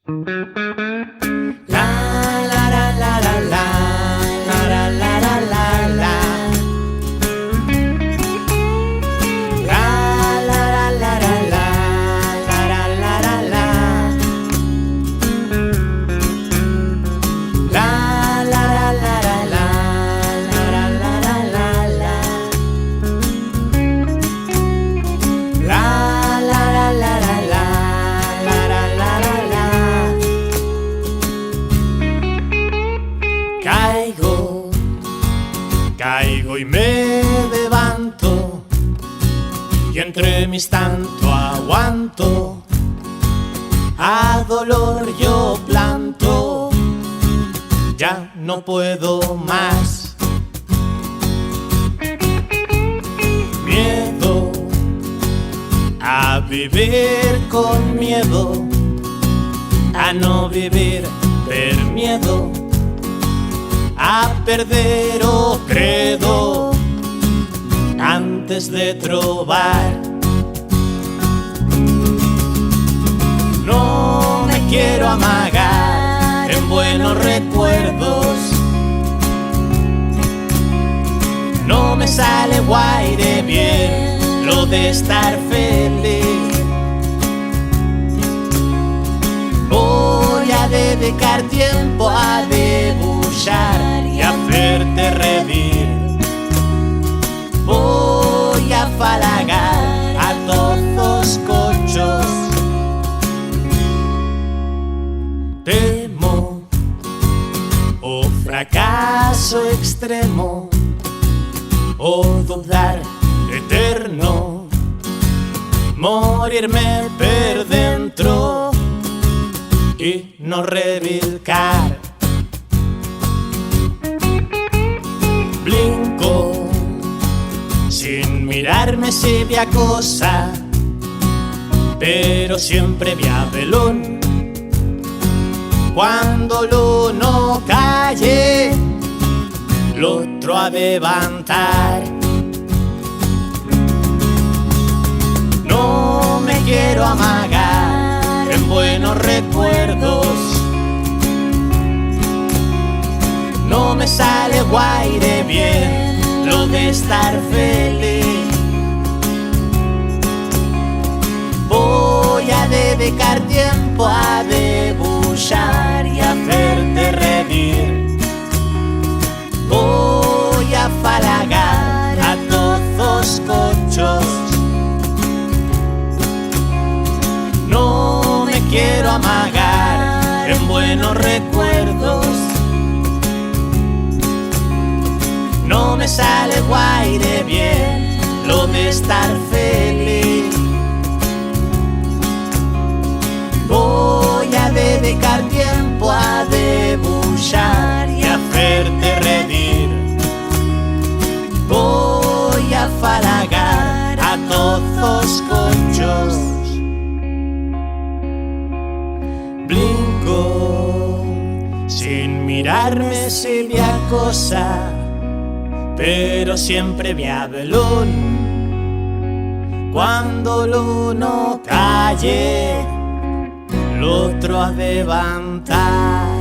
La la la la la la la la la la la la. La la la la la la la la la la la. La la la la la la la la la la la la. La la la la la la la la la la la. Caigo y me levanto, y entre mis tanto aguanto, a dolor yo planto, ya no puedo más. Miedo a vivir con miedo, a no vivir per miedo, a perder o credo antes de trobar. No me quiero amagar en buenos recuerdos, no me sale guay de bien lo de estar feliz. Voy a dedicar tiempo a dibujar y a hacerte reír. Voy a falagar a todos cochos. Temo o fracaso extremo, o dudar eterno, morirme per dentro y no revilcar. Blinco sin mirarme si vi a cosa, pero siempre vi a velón. Cuando l'uno calle, l'otro a levantar. No me quiero amagar en buenos recuerdos, no me sale guay de bien lo de estar feliz. Voy a dedicar tiempo a dibujar y a hacerte reír. Voy a falagar a todos cochos. No me quiero amagar en buenos recuerdos, no me sale guay de bien lo de estar feliz. Voy a dedicar tiempo a dibujar y a hacerte reír. Voy a falagar a todos cochos. Blinco sin mirarme si vi a cosa, pero siempre vi a velón. Cuando l'uno calle, l'otro a levantar.